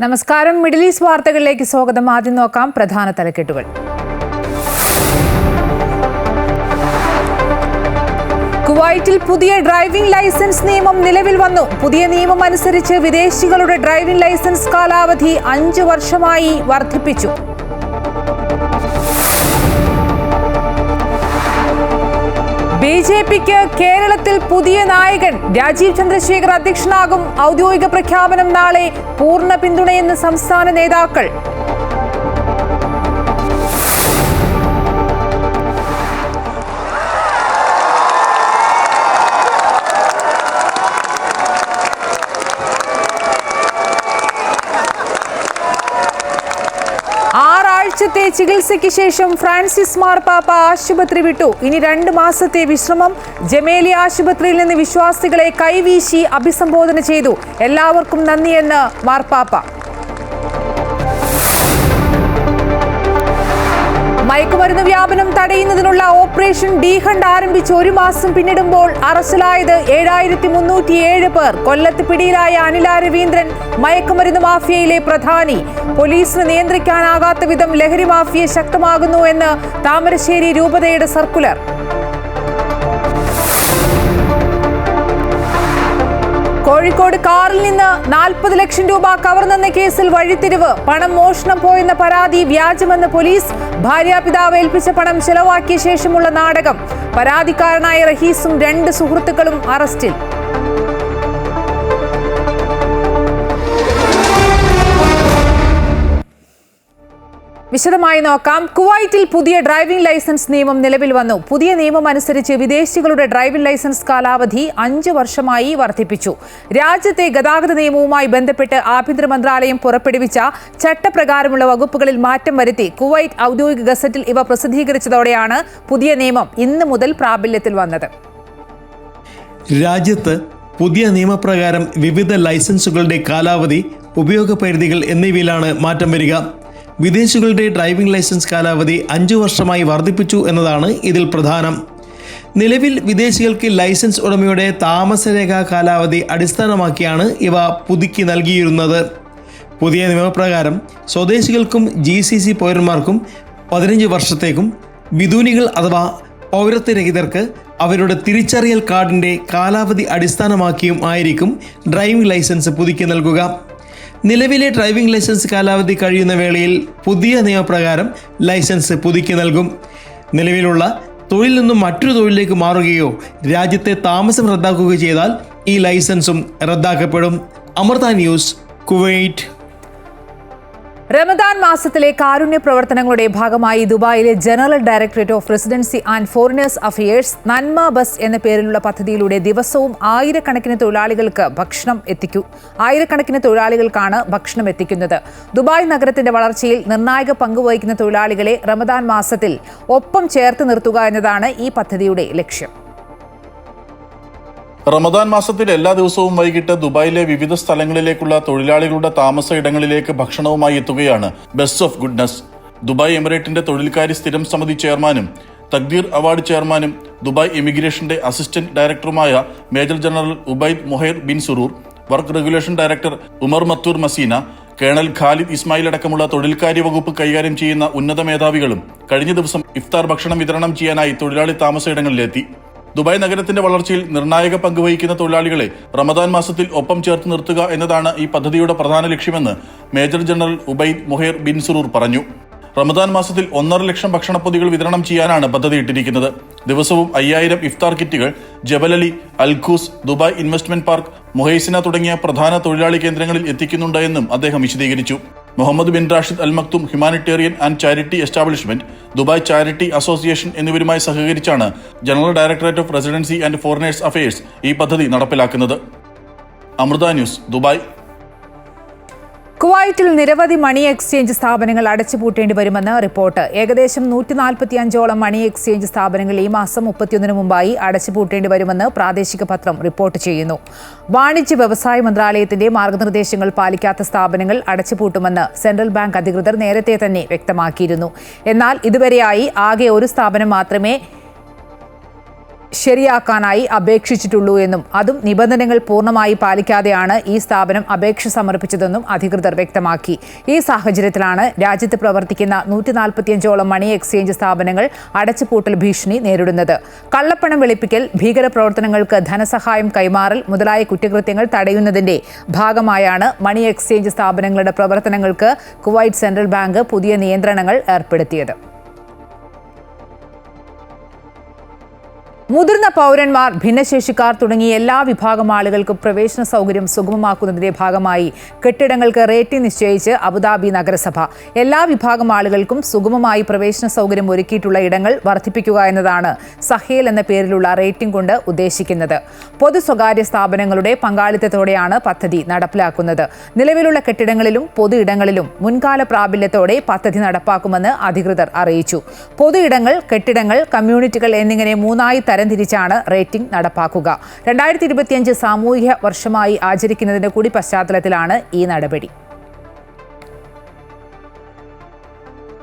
നമസ്കാരം. Middle east വാർത്തകളിലേക്ക് സ്വാഗതം. ആദ്യം നോക്കാം പ്രധാന തലക്കെട്ടുകൾ. കുവൈറ്റിൽ പുതിയ ഡ്രൈവിംഗ് ലൈസൻസ് നിയമം നിലവിൽ വന്നു. പുതിയ നിയമം അനുസരിച്ച് വിദേശികളുടെ ഡ്രൈവിംഗ് ലൈസൻസ് കാലാവധി 5 വർഷമായി വർദ്ധിപ്പിച്ചു. ബിജെപിക്ക് കേരളത്തിൽ പുതിയ നായകൻ. രാജീവ് ചന്ദ്രശേഖർ അധ്യക്ഷനാകും. ഔദ്യോഗിക പ്രഖ്യാപനം നാളെ. പൂർണ്ണ പിന്തുണയെന്ന് സംസ്ഥാന നേതാക്കൾ. ആഴ്ചത്തെ ചികിത്സയ്ക്ക് ശേഷം ഫ്രാൻസിസ് മാർപ്പാപ്പ ആശുപത്രി വിട്ടു. ഇനി 2 മാസത്തെ വിശ്രമം. ജമേലി ആശുപത്രിയിൽ നിന്ന് വിശ്വാസികളെ കൈവീശി അഭിസംബോധന ചെയ്തു. എല്ലാവർക്കും നന്ദിയെന്ന് മാർപ്പാപ്പ. മയക്കുമരുന്ന് വ്യാപനം തടയുന്നതിനുള്ള ഓപ്പറേഷൻ ഡി ഹണ്ട് ആരംഭിച്ച് 1 മാസം പിന്നിടുമ്പോൾ അറസ്റ്റിലായത് 7307 പേർ. കൊല്ലത്ത് പിടിയിലായ അനില രവീന്ദ്രൻ മയക്കുമരുന്ന് മാഫിയയിലെ പ്രധാനി. പോലീസിന് നിയന്ത്രിക്കാനാകാത്ത വിധം ലഹരി മാഫിയ ശക്തമാകുന്നു എന്ന് താമരശ്ശേരി രൂപതയുടെ സർക്കുലർ. കോഴിക്കോട് കാറിൽ നിന്ന് 40 ലക്ഷം രൂപ കവർന്നെന്ന കേസിൽ വഴിത്തിരിവ്. പണം മോഷണം പോയെന്ന പരാതി വ്യാജമെന്ന് പോലീസ്. ഭാര്യാപിതാവ് ഏൽപ്പിച്ച പണം ചെലവാക്കിയ ശേഷമുള്ള നാടകം. പരാതിക്കാരനായ റഹീസും 2 സുഹൃത്തുക്കളും അറസ്റ്റിൽ. വിശദമായി നോക്കാം. കുവൈറ്റിൽ പുതിയ ഡ്രൈവിംഗ് ലൈസൻസ് നിയമം നിലവിൽ വന്നു. പുതിയ നിയമം അനുസരിച്ച് വിദേശികളുടെ ഡ്രൈവിംഗ് ലൈസൻസ് കാലാവധി 5 വർഷമായി വർദ്ധിപ്പിച്ചു. രാജ്യത്തെ ഗതാഗത നിയമവുമായി ബന്ധപ്പെട്ട് ആഭ്യന്തര മന്ത്രാലയം പുറപ്പെടുവിച്ച ചട്ടപ്രകാരമുള്ള വകുപ്പുകളിൽ മാറ്റം വരുത്തി കുവൈറ്റ് ഔദ്യോഗിക ഗസറ്റിൽ ഇവ പ്രസിദ്ധീകരിച്ചതോടെയാണ് പുതിയ നിയമം ഇന്ന് മുതൽ പ്രാബല്യത്തിൽ വന്നത്. രാജ്യത്ത് പുതിയ നിയമപ്രകാരം വിവിധ ലൈസൻസുകളുടെ കാലാവധി, ഉപയോഗപരിധികൾ എന്നിവയിലാണ് മാറ്റം വരിക. വിദേശികളുടെ ഡ്രൈവിംഗ് ലൈസൻസ് കാലാവധി 5 വർഷമായി വർദ്ധിപ്പിച്ചു എന്നതാണ് ഇതിൽ പ്രധാനം. നിലവിൽ വിദേശികൾക്ക് ലൈസൻസ് ഉടമയുടെ താമസരേഖാ കാലാവധി അടിസ്ഥാനമാക്കിയാണ് ഇവ പുതുക്കി നൽകിയിരുന്നത്. പുതിയ നിയമപ്രകാരം സ്വദേശികൾക്കും GCC പൗരന്മാർക്കും 15 വർഷത്തേക്കും, വിദൂനികൾ അഥവാ പൗരത്വരഹിതർക്ക് അവരുടെ തിരിച്ചറിയൽ കാർഡിൻ്റെ കാലാവധി അടിസ്ഥാനമാക്കിയും ആയിരിക്കും ഡ്രൈവിംഗ് ലൈസൻസ് പുതുക്കി നൽകുക. നിലവിലെ ഡ്രൈവിംഗ് ലൈസൻസ് കാലാവധി കഴിയുന്ന വേളയിൽ പുതിയ നിയമപ്രകാരം ലൈസൻസ് പുതുക്കി നൽകും. നിലവിലുള്ള തൊഴിൽ നിന്നും മറ്റൊരു തൊഴിലിലേക്ക് മാറുകയോ രാജ്യത്തെ താമസം റദ്ദാക്കുകയോ ചെയ്താൽ ഈ ലൈസൻസും റദ്ദാക്കപ്പെടും. Amrita news, Kuwait. റമദാൻ മാസത്തിലെ കാരുണ്യ പ്രവർത്തനങ്ങളുടെ ഭാഗമായി ദുബായിലെ general directorate of residency and foreigners affairs നന്മ ബസ് എന്ന പേരിലുള്ള പദ്ധതിയിലൂടെ ദിവസവും ആയിരക്കണക്കിന് തൊഴിലാളികൾക്കാണ് ഭക്ഷണം എത്തിക്കുന്നത്. ദുബായ് നഗരത്തിന്റെ വളർച്ചയിൽ നിർണായക പങ്കുവഹിക്കുന്ന തൊഴിലാളികളെ റമദാൻ മാസത്തിൽ ഒപ്പം ചേർത്ത് നിർത്തുക എന്നതാണ് ഈ പദ്ധതിയുടെ ലക്ഷ്യം. റമദാൻ മാസത്തിൽ എല്ലാ ദിവസവും വൈകിട്ട് ദുബായിലെ വിവിധ സ്ഥലങ്ങളിലേക്കുള്ള തൊഴിലാളികളുടെ താമസ ഇടങ്ങളിലേക്ക് ഭക്ഷണവുമായി എത്തുകയാണ് ബസ് ഓഫ് ഗുഡ്നസ്. ദുബായ് എമിറേറ്റിന്റെ തൊഴിൽക്കാരി സ്ഥിരം സമിതി ചെയർമാനും തക്ദീർ അവാർഡ് ചെയർമാനും ദുബായ് ഇമിഗ്രേഷന്റെ അസിസ്റ്റന്റ് ഡയറക്ടറുമായ major general Ubaid Muhair bin Suroor, work regulation director Omar Mattar Mazina, colonel Khalid Ismail അടക്കമുള്ള തൊഴിൽക്കാര്യ വകുപ്പ് കൈകാര്യം ചെയ്യുന്ന ഉന്നത മേധാവികളും കഴിഞ്ഞ ദിവസം ഇഫ്താർ ഭക്ഷണം വിതരണം ചെയ്യാനായി തൊഴിലാളി താമസ ഇടങ്ങളിലെത്തി. ദുബായ് നഗരത്തിന്റെ വളർച്ചയിൽ നിർണായക പങ്കുവഹിക്കുന്ന തൊഴിലാളികളെ റമദാൻ മാസത്തിൽ ഒപ്പം ചേർത്ത് നിർത്തുക എന്നതാണ് ഈ പദ്ധതിയുടെ പ്രധാന ലക്ഷ്യമെന്ന് major general Ubaid Muhair bin സുറൂർ പറഞ്ഞു. റമദാൻ മാസത്തിൽ 1.5 ലക്ഷം ഭക്ഷണപ്പൊതികൾ വിതരണം ചെയ്യാനാണ് പദ്ധതി ഇട്ടിരിക്കുന്നത്. ദിവസവും 5000 ഇഫ്താർ കിറ്റുകൾ Jebel Ali, Al Quoz, Dubai investment park, Muhaisnah തുടങ്ങിയ പ്രധാന തൊഴിലാളി കേന്ദ്രങ്ങളിൽ എത്തിക്കുന്നുണ്ട് എന്നും അദ്ദേഹം വിശദീകരിച്ചു. Mohammed bin Rashid Al Maktoum humanitarian and charity establishment, Dubai charity association എന്നിവരുമായി സഹകരിച്ചാണ് general directorate of residency and foreigners affairs ഈ പദ്ധതി നടപ്പിലാക്കുന്നത്. Amrita news, Dubai. കുവൈറ്റിൽ നിരവധി മണി എക്സ്ചേഞ്ച് സ്ഥാപനങ്ങൾ അടച്ചുപൂട്ടേണ്ടി വരുമെന്ന് റിപ്പോർട്ട്. ഏകദേശം 145ഓളം മണി എക്സ്ചേഞ്ച് സ്ഥാപനങ്ങൾ ഈ മാസം 31 മുമ്പായി അടച്ചുപൂട്ടേണ്ടി വരുമെന്ന് പ്രാദേശിക പത്രം റിപ്പോർട്ട് ചെയ്യുന്നു. വാണിജ്യ വ്യവസായ മന്ത്രാലയത്തിന്റെ മാർഗനിർദ്ദേശങ്ങൾ പാലിക്കാത്ത സ്ഥാപനങ്ങൾ അടച്ചുപൂട്ടുമെന്ന് സെൻട്രൽ ബാങ്ക് അധികൃതർ നേരത്തെ തന്നെ വ്യക്തമാക്കിയിരുന്നു. എന്നാൽ ഇതുവരെയായി ആകെ ഒരു സ്ഥാപനം മാത്രമേ ശരിയാക്കാനായി അപേക്ഷിച്ചിട്ടുള്ളൂ എന്നും അതും നിബന്ധനകൾ പൂർണ്ണമായി പാലിക്കാതെയാണ് ഈ സ്ഥാപനം അപേക്ഷ സമർപ്പിച്ചതെന്നും അധികൃതർ വ്യക്തമാക്കി. ഈ സാഹചര്യത്തിലാണ് രാജ്യത്ത് പ്രവർത്തിക്കുന്ന 145ഓളം മണി എക്സ്ചേഞ്ച് സ്ഥാപനങ്ങൾ അടച്ചുപൂട്ടൽ ഭീഷണി നേരിടുന്നത്. കള്ളപ്പണം വെളുപ്പിക്കൽ, ഭീകരപ്രവർത്തനങ്ങൾക്ക് ധനസഹായം കൈമാറൽ മുതലായ കുറ്റകൃത്യങ്ങൾ തടയുന്നതിന്റെ ഭാഗമായാണ് മണി എക്സ്ചേഞ്ച് സ്ഥാപനങ്ങളുടെ പ്രവർത്തനങ്ങൾക്ക് കുവൈറ്റ് സെൻട്രൽ ബാങ്ക് പുതിയ നിയന്ത്രണങ്ങൾ ഏർപ്പെടുത്തിയത്. മുതിർന്ന പൗരന്മാർ, ഭിന്നശേഷിക്കാർ തുടങ്ങിയ എല്ലാ വിഭാഗം ആളുകൾക്കും പ്രവേശന സൗകര്യം സുഗമമാക്കുന്നതിന്റെ ഭാഗമായി കെട്ടിടങ്ങൾക്ക് റേറ്റിംഗ് നിശ്ചയിച്ച് അബുദാബി നഗരസഭ. എല്ലാ വിഭാഗം ആളുകൾക്കും സുഗമമായി പ്രവേശന സൗകര്യം ഒരുക്കിയിട്ടുള്ള ഇടങ്ങൾ വർദ്ധിപ്പിക്കുക എന്നതാണ് സഹേൽ എന്ന പേരിലുള്ള റേറ്റിംഗ് കൊണ്ട് ഉദ്ദേശിക്കുന്നത്. പൊതു സ്വകാര്യ സ്ഥാപനങ്ങളുടെ പങ്കാളിത്തത്തോടെയാണ് പദ്ധതി നടപ്പിലാക്കുന്നത്. നിലവിലുള്ള കെട്ടിടങ്ങളിലും പൊതു ഇടങ്ങളിലും മുൻകാല പ്രാബല്യത്തോടെ പദ്ധതി നടപ്പാക്കുമെന്ന് അധികൃതർ അറിയിച്ചു. പൊതു ഇടങ്ങൾ, കെട്ടിടങ്ങൾ, കമ്മ്യൂണിറ്റികൾ എന്നിങ്ങനെ മൂന്നായി തരംതിരിച്ചാണ് റേറ്റിംഗ് നടപ്പാക്കുക. 2025 സാമൂഹ്യ വർഷമായി ആചരിക്കുന്നതിന്റെ കൂടി പശ്ചാത്തലത്തിലാണ് ഈ നടപടി.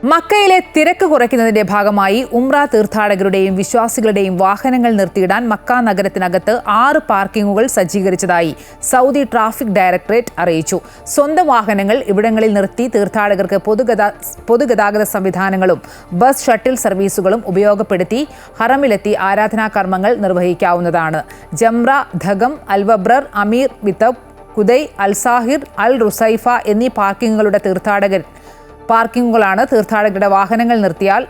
മക്കയിലെ തിരക്ക് കുറയ്ക്കുന്നതിന്റെ ഭാഗമായി ഉംറ തീർത്ഥാടകരുടെയും വിശ്വാസികളുടെയും വാഹനങ്ങൾ നിർത്തിയിടാൻ മക്ക നഗരത്തിനകത്ത് 6 പാർക്കിങ്ങുകൾ സജ്ജീകരിച്ചതായി സൗദി ട്രാഫിക് ഡയറക്ടറേറ്റ് അറിയിച്ചു. സ്വന്തം വാഹനങ്ങൾ ഇവിടങ്ങളിൽ നിർത്തി തീർത്ഥാടകർക്ക് പൊതുഗതാഗത സംവിധാനങ്ങളും ബസ് ഷട്ടിൽ സർവീസുകളും ഉപയോഗപ്പെടുത്തി ഹറമിലെത്തി ആരാധനാ കർമ്മങ്ങൾ നിർവഹിക്കാവുന്നതാണ്. ജംറ, ധഗം, അൽവബ്രർ, അമീർ, വിതബ്, കുദൈ, അൽ സാഹിർ, അൽ റുസൈഫ എന്നീ പാർക്കിങ്ങുകളാണ് തീർത്ഥാടകരുടെ വാഹനങ്ങൾ നിർത്തിയാൽ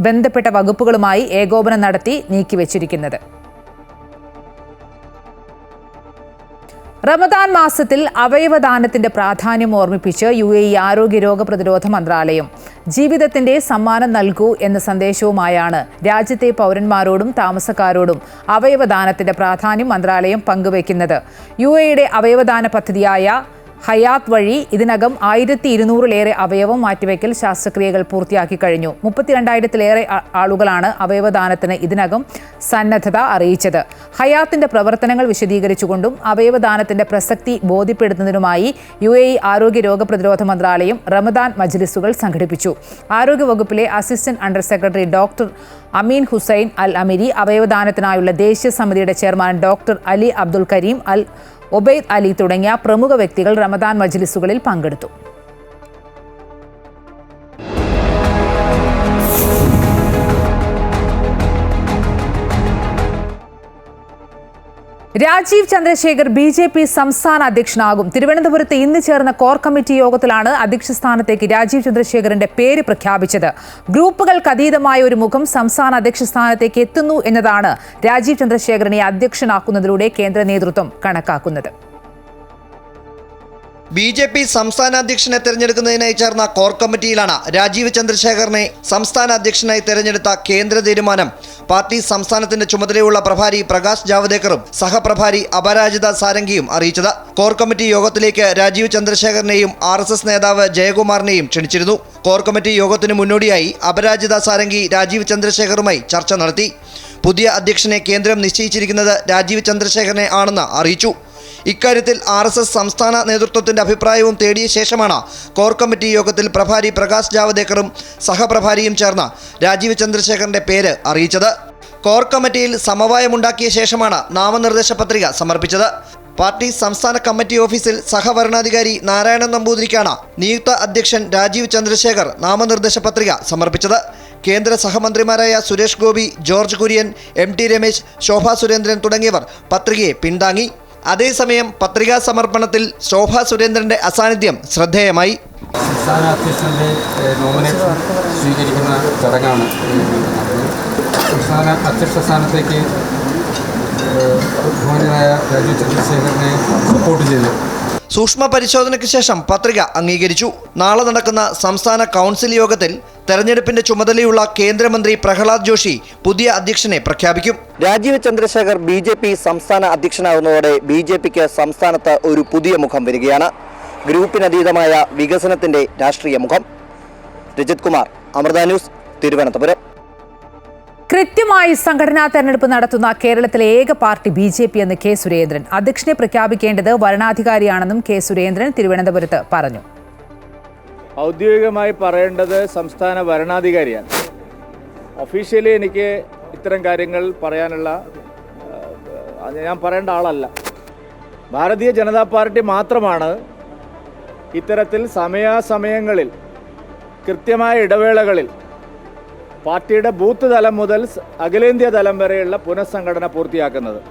ബന്ധപ്പെട്ട വകുപ്പുകളുമായി ഏകോപനം നടത്തി നീക്കിവച്ചിരിക്കുന്നത്. റമദാൻ മാസത്തിൽ അവയവദാനത്തിന്റെ പ്രാധാന്യം ഓർമ്മിപ്പിച്ച് UAE ആരോഗ്യ രോഗപ്രതിരോധ മന്ത്രാലയം ജീവിതത്തിന്റെ സമ്മാനം നൽകൂ എന്ന സന്ദേശവുമായാണ് രാജ്യത്തെ പൗരന്മാരോടും താമസക്കാരോടും അവയവദാനത്തിന്റെ പ്രാധാന്യം മന്ത്രാലയം പങ്കുവയ്ക്കുന്നത്. UAEയുടെ അവയവദാന പദ്ധതിയായ ഹയാത്ത് വഴി ഇതിനകം 1200-ലേറെ അവയവം മാറ്റിവെക്കൽ ശസ്ത്രക്രിയകൾ പൂർത്തിയാക്കി കഴിഞ്ഞു. 32,000-ലേറെ ആളുകളാണ് അവയവദാനത്തിന് ഇതിനകം സന്നദ്ധത അറിയിച്ചത്. ഹയാത്തിന്റെ പ്രവർത്തനങ്ങൾ വിശദീകരിച്ചുകൊണ്ടും അവയവദാനത്തിന്റെ പ്രസക്തി ബോധ്യപ്പെടുത്തുന്നതിനുമായി UAE ആരോഗ്യ രോഗപ്രതിരോധ മന്ത്രാലയം റമദാൻ മജ്ലിസുകൾ സംഘടിപ്പിച്ചു. ആരോഗ്യവകുപ്പിലെ അസിസ്റ്റന്റ് അണ്ടർ സെക്രട്ടറി ഡോക്ടർ അമീൻ ഹുസൈൻ അൽ അമിരി, അവയവദാനത്തിനായുള്ള ദേശീയ സമിതിയുടെ ചെയർമാൻ ഡോക്ടർ അലി അബ്ദുൽ കരീം അൽ ഒബൈദ് അലി തുടങ്ങിയ പ്രമുഖ വ്യക്തികൾ റമദാൻ മജ്ലിസുകളിൽ പങ്കെടുത്തു. രാജീവ് ചന്ദ്രശേഖർ BJP സംസ്ഥാന അധ്യക്ഷനാകും. തിരുവനന്തപുരത്ത് ഇന്ന് ചേർന്ന കോർ കമ്മിറ്റി യോഗത്തിലാണ് അധ്യക്ഷ സ്ഥാനത്തേക്ക് രാജീവ് ചന്ദ്രശേഖറിന്റെ പേര് പ്രഖ്യാപിച്ചത്. ഗ്രൂപ്പുകൾക്ക് അതീതമായ ഒരു മുഖം സംസ്ഥാന അധ്യക്ഷ സ്ഥാനത്തേക്ക് എത്തുന്നു എന്നതാണ് രാജീവ് ചന്ദ്രശേഖറിനെ അധ്യക്ഷനാക്കുന്നതിലൂടെ കേന്ദ്ര നേതൃത്വം കണക്കാക്കുന്നത്. BJP സംസ്ഥാന അധ്യക്ഷനെ തെരഞ്ഞെടുക്കുന്നതിനായി ചേർന്ന കോർ കമ്മിറ്റിയിലാണ് രാജീവ് ചന്ദ്രശേഖറിനെ സംസ്ഥാന അധ്യക്ഷനായി തെരഞ്ഞെടുത്ത കേന്ദ്ര തീരുമാനം പാർട്ടി സംസ്ഥാനത്തിന്റെ ചുമതലയുള്ള പ്രഭാരി പ്രകാശ് ജാവ്ദേക്കറും സഹപ്രഭാരി അപരാജിത സാരംഗിയും അറിയിച്ചത്. കോർ കമ്മിറ്റി യോഗത്തിലേക്ക് രാജീവ് ചന്ദ്രശേഖറിനെയും RSS നേതാവ് ജയകുമാറിനെയും ക്ഷണിച്ചിരുന്നു. കോർ കമ്മിറ്റി യോഗത്തിന് മുന്നോടിയായി അപരാജിത സാരംഗി രാജീവ് ചന്ദ്രശേഖറുമായി ചർച്ച നടത്തി. പുതിയ അധ്യക്ഷനെ കേന്ദ്രം നിശ്ചയിച്ചിരിക്കുന്നത് രാജീവ് ചന്ദ്രശേഖറിനെ ആണെന്ന് അറിയിച്ചു. ഇക്കാര്യത്തിൽ RSS സംസ്ഥാന നേതൃത്വത്തിന്റെ അഭിപ്രായവും തേടിയ ശേഷമാണ് കോർ കമ്മിറ്റി യോഗത്തിൽ പ്രഭാരി പ്രകാശ് ജാവ്ദേക്കറും സഹപ്രഭാരിയും ചേർന്ന് രാജീവ് ചന്ദ്രശേഖറിന്റെ പേര് അറിയിച്ചത്. കോർ കമ്മിറ്റിയിൽ സമവായമുണ്ടാക്കിയ ശേഷമാണ് നാമനിർദ്ദേശ പത്രിക സമർപ്പിച്ചത്. പാർട്ടി സംസ്ഥാന കമ്മിറ്റി ഓഫീസിൽ സഹവരണാധികാരി നാരായണൻ നമ്പൂതിരിക്കാണ് നിയുക്ത അധ്യക്ഷൻ രാജീവ് ചന്ദ്രശേഖർ നാമനിർദ്ദേശ പത്രിക സമർപ്പിച്ചത്. കേന്ദ്ര സഹമന്ത്രിമാരായ സുരേഷ് ഗോപി, ജോർജ് കുര്യൻ, MT രമേശ്, ശോഭാ സുരേന്ദ്രൻ തുടങ്ങിയവർ പത്രികയെ പിന്താങ്ങി. അതേസമയം പത്രികാ സമർപ്പണത്തിൽ ശോഭാ സുരേന്ദ്രന്റെ അസാന്നിധ്യം ശ്രദ്ധേയമായി. സംസ്ഥാന അധ്യക്ഷന്റെ നോമിനേഷൻ സ്വീകരിക്കുന്ന ചടങ്ങാണ്. സംസ്ഥാന അധ്യക്ഷ സ്ഥാനത്തേക്ക് ബഹുമാന്യനായ രാജീവ് ചന്ദ്രശേഖറിനെ സപ്പോർട്ട് ചെയ്തു. സൂക്ഷ്മ പരിശോധനയ്ക്ക് ശേഷം പത്രിക അംഗീകരിച്ചു. നാളെ നടക്കുന്ന സംസ്ഥാന കൗൺസിൽ യോഗത്തിൽ തെരഞ്ഞെടുപ്പിന്റെ ചുമതലയുള്ള കേന്ദ്രമന്ത്രി പ്രഹ്ലാദ് ജോഷി പുതിയ അധ്യക്ഷനെ പ്രഖ്യാപിക്കും. രാജീവ് ചന്ദ്രശേഖർ BJP സംസ്ഥാന അധ്യക്ഷനാകുന്നതോടെ BJPക്ക് സംസ്ഥാനത്ത് ഒരു പുതിയ മുഖം വരികയാണ്. ഗ്രൂപ്പിനതീതമായ വികസനത്തിന്റെ രാഷ്ട്രീയ മുഖം. രജിത് കുമാർ, അമൃത ന്യൂസ്, തിരുവനന്തപുരം. കൃത്യമായി സംഘടനാ തെരഞ്ഞെടുപ്പ് നടത്തുന്ന കേരളത്തിലെ ഏക പാർട്ടി BJP എന്ന് K സുരേന്ദ്രൻ. അധ്യക്ഷനെ പ്രഖ്യാപിക്കേണ്ടത് വരണാധികാരിയാണെന്നും K സുരേന്ദ്രൻ തിരുവനന്തപുരത്ത് പറഞ്ഞു. ഔദ്യോഗികമായി പറയേണ്ടത് സംസ്ഥാന വരണാധികാരിയാണ്. ഒഫീഷ്യലി എനിക്ക് ഇത്തരം കാര്യങ്ങൾ പറയാനുള്ള ഞാൻ പറയേണ്ട ആളല്ല. ഭാരതീയ ജനതാ പാർട്ടി മാത്രമാണ് ഇത്തരത്തിൽ സമയാസമയങ്ങളിൽ കൃത്യമായ ഇടവേളകളിൽ പാർട്ടിയുടെ ബൂത്ത് തലം മുതൽ അഖിലേന്ത്യാ തലം വരെയുള്ള പുനഃസംഘടന പൂർത്തിയാക്കുന്നത്.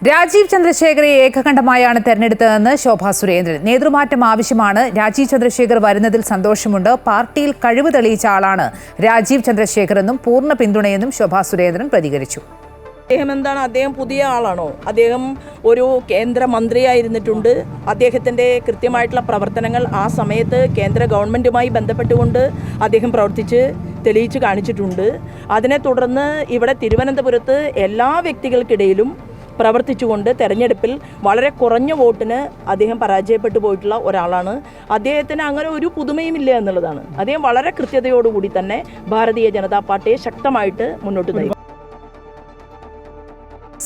രാജീവ് ചന്ദ്രശേഖരെ ഏകകണ്ഠമായാണ് തെരഞ്ഞെടുത്തതെന്ന് ശോഭാ സുരേന്ദ്രൻ. നേതൃമാറ്റം ആവശ്യമാണ്. രാജീവ് ചന്ദ്രശേഖർ വരുന്നതിൽ സന്തോഷമുണ്ട്. പാർട്ടിയിൽ കഴിവ് തെളിയിച്ച ആളാണ് രാജീവ് ചന്ദ്രശേഖർ എന്നും പൂർണ്ണ പിന്തുണയെന്നും ശോഭാ സുരേന്ദ്രൻ പ്രതികരിച്ചു. അദ്ദേഹം പുതിയ ആളാണോ? അദ്ദേഹം ഒരു കേന്ദ്രമന്ത്രിയായിരുന്നിട്ടുണ്ട്. അദ്ദേഹത്തിൻ്റെ കൃത്യമായിട്ടുള്ള പ്രവർത്തനങ്ങൾ ആ സമയത്ത് കേന്ദ്ര ഗവൺമെൻറ്റുമായി ബന്ധപ്പെട്ടുകൊണ്ട് അദ്ദേഹം പ്രവർത്തിച്ച് തെളിയിച്ച് കാണിച്ചിട്ടുണ്ട്. അതിനെ തുടർന്ന് ഇവിടെ തിരുവനന്തപുരത്ത് എല്ലാ വ്യക്തികൾക്കിടയിലും പ്രവർത്തിച്ചുകൊണ്ട് തെരഞ്ഞെടുപ്പിൽ വളരെ കുറഞ്ഞ വോട്ടിന് അദ്ദേഹം പരാജയപ്പെട്ടു പോയിട്ടുള്ള ഒരാളാണ്. അദ്ദേഹത്തിന് അങ്ങനെ ഒരു പുതുമയുമില്ല എന്നുള്ളതാണ്. അദ്ദേഹം വളരെ കൃത്യതയോടുകൂടി തന്നെ ഭാരതീയ ജനതാ പാർട്ടിയെ ശക്തമായിട്ട് മുന്നോട്ട് നയിക്കും.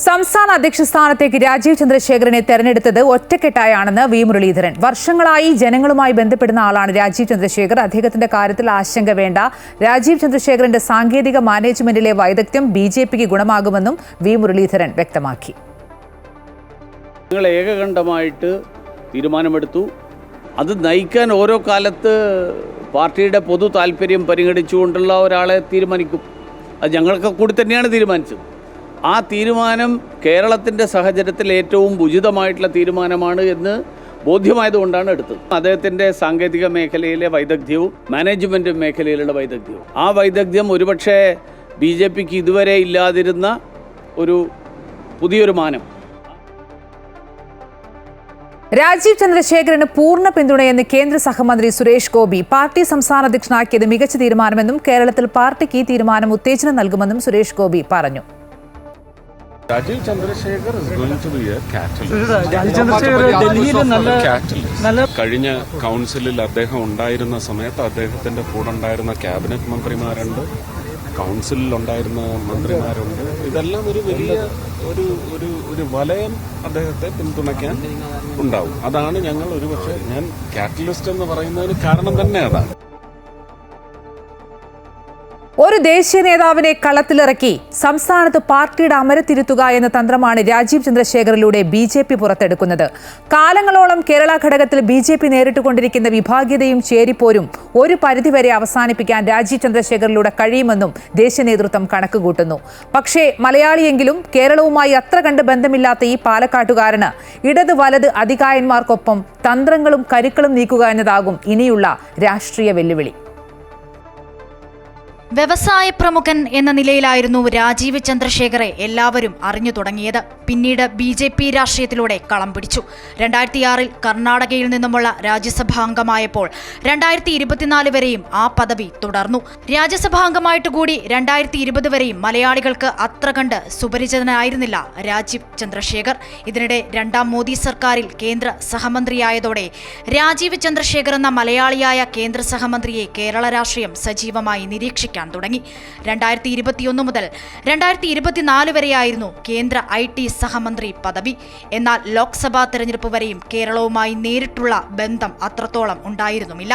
സംസ്ഥാന അധ്യക്ഷ സ്ഥാനത്തേക്ക് രാജീവ് ചന്ദ്രശേഖരനെ തെരഞ്ഞെടുത്തത് ഒറ്റക്കെട്ടായാണെന്ന് വി മുരളീധരൻ. വർഷങ്ങളായി ജനങ്ങളുമായി ബന്ധപ്പെടുന്ന ആളാണ് രാജീവ് ചന്ദ്രശേഖർ. അദ്ദേഹത്തിന്റെ കാര്യത്തിൽ ആശങ്ക വേണ്ട. രാജീവ് ചന്ദ്രശേഖരന്റെ സാങ്കേതിക മാനേജ്മെന്റിലെ വൈദഗ്ധ്യം BJPക്ക് ഗുണമാകുമെന്നും വി മുരളീധരൻ വ്യക്തമാക്കി. നിങ്ങൾ ഏകകണ്ഠമായിട്ട് തീരുമാനമെടുത്തു. അത് നയിക്കാൻ ഓരോ കാലത്ത് പാർട്ടിയുടെ പൊതു താല്പര്യം പരിഗണിച്ചുകൊണ്ടുള്ള ഒരാളെ തീരുമാനിക്കും. അത് ഞങ്ങൾക്ക് കൂടി തന്നെയാണ് തീരുമാനിച്ചത്. ആ തീരുമാനം കേരളത്തിൻ്റെ സാഹചര്യത്തിൽ ഏറ്റവും ഉചിതമായിട്ടുള്ള തീരുമാനമാണ് എന്ന് ബോധ്യമായതുകൊണ്ടാണ് എടുത്തത്. അദ്ദേഹത്തിൻ്റെ സാങ്കേതിക മേഖലയിലെ വൈദഗ്ധ്യവും മാനേജ്മെൻറ്റ് മേഖലയിലുള്ള വൈദഗ്ധ്യവും, ആ വൈദഗ്ധ്യം ഒരുപക്ഷെ BJPക്ക് ഇതുവരെ ഇല്ലാതിരുന്ന ഒരു പുതിയൊരു മാനം. രാജീവ് ചന്ദ്രശേഖരന് പൂർണ്ണ പിന്തുണയെന്ന് കേന്ദ്ര സഹമന്ത്രി സുരേഷ് ഗോപി. പാർട്ടി സംസ്ഥാന അധ്യക്ഷനാക്കിയത് മികച്ച തീരുമാനമെന്നും കേരളത്തിൽ പാർട്ടിക്ക് ഈ തീരുമാനം ഉത്തേജനം നൽകുമെന്നും സുരേഷ് ഗോപി പറഞ്ഞു. രാജീവ് ചന്ദ്രശേഖർ കഴിഞ്ഞ കൗൺസിലിൽ അദ്ദേഹം ഉണ്ടായിരുന്ന സമയത്ത് അദ്ദേഹത്തിന്റെ കൂടെ ഉണ്ടായിരുന്ന ക്യാബിനറ്റ് മന്ത്രിമാരുണ്ട്, കൗൺസിലിൽ ഉണ്ടായിരുന്ന മന്ത്രിമാരുണ്ട്. ഇതെല്ലാം ഒരു വലിയ ഒരു വലയം അദ്ദേഹത്തെ പിന്തുണയ്ക്കാൻ ഉണ്ടാവും. അതാണ് ഞങ്ങൾ ഒരുപക്ഷെ ഞാൻ കാറ്റലിസ്റ്റ് എന്ന് പറയുന്നതിന് കാരണം തന്നെ അതാണ്. ഒരു ദേശീയ നേതാവിനെ കളത്തിലിറക്കി സംസ്ഥാനത്ത് പാർട്ടിയുടെ അമരത്തിരുത്തുക എന്ന തന്ത്രമാണ് രാജീവ് ചന്ദ്രശേഖറിലൂടെ BJP പുറത്തെടുക്കുന്നത്. കാലങ്ങളോളം കേരള ഘടകത്തിൽ BJP നേരിട്ടുകൊണ്ടിരിക്കുന്ന വിഭാഗീയതയും ചേരിപ്പോരും ഒരു പരിധിവരെ അവസാനിപ്പിക്കാൻ രാജീവ് ചന്ദ്രശേഖറിലൂടെ കഴിയുമെന്നും ദേശീയ നേതൃത്വം കണക്കുകൂട്ടുന്നു. പക്ഷേ മലയാളിയെങ്കിലും കേരളവുമായി അത്ര കണ്ട് ബന്ധമില്ലാത്ത ഈ പാലക്കാട്ടുകാരന് ഇടത് വലത് അധികായന്മാർക്കൊപ്പം തന്ത്രങ്ങളും കരുക്കളും നീക്കുക എന്നതാകും ഇനിയുള്ള രാഷ്ട്രീയ വെല്ലുവിളി. വ്യവസായ പ്രമുഖൻ എന്ന നിലയിലായിരുന്നു രാജീവ് ചന്ദ്രശേഖറെ എല്ലാവരും അറിഞ്ഞു തുടങ്ങിയത്. പിന്നീട് BJP രാഷ്ട്രീയത്തിലൂടെ കളം പിടിച്ചു. 2006 കർണാടകയിൽ നിന്നുമുള്ള രാജ്യസഭാംഗമായപ്പോൾ 2024 വരെയും ആ പദവി തുടർന്നു. രാജ്യസഭാംഗമായിട്ട് കൂടി 2020 വരെയും മലയാളികൾക്ക് അത്ര കണ്ട് സുപരിചിതനായിരുന്നില്ല രാജീവ് ചന്ദ്രശേഖർ. ഇതിനിടെ രണ്ടാം മോദി സർക്കാരിൽ കേന്ദ്ര സഹമന്ത്രിയായതോടെ രാജീവ് ചന്ദ്രശേഖർ എന്ന മലയാളിയായ കേന്ദ്ര സഹമന്ത്രിയെ കേരള രാഷ്ട്രീയം സജീവമായി നിരീക്ഷിക്കാൻ തുടങ്ങി. 2021 മുതൽ 2024 വരെയായിരുന്നു കേന്ദ്ര IT സഹമന്ത്രി പദവി. എന്നാൽ ലോക്സഭാ തെരഞ്ഞെടുപ്പ് വരെയും കേരളവുമായി നേരിട്ടുള്ള ബന്ധം അത്രത്തോളം ഉണ്ടായിരുന്നുമില്ല.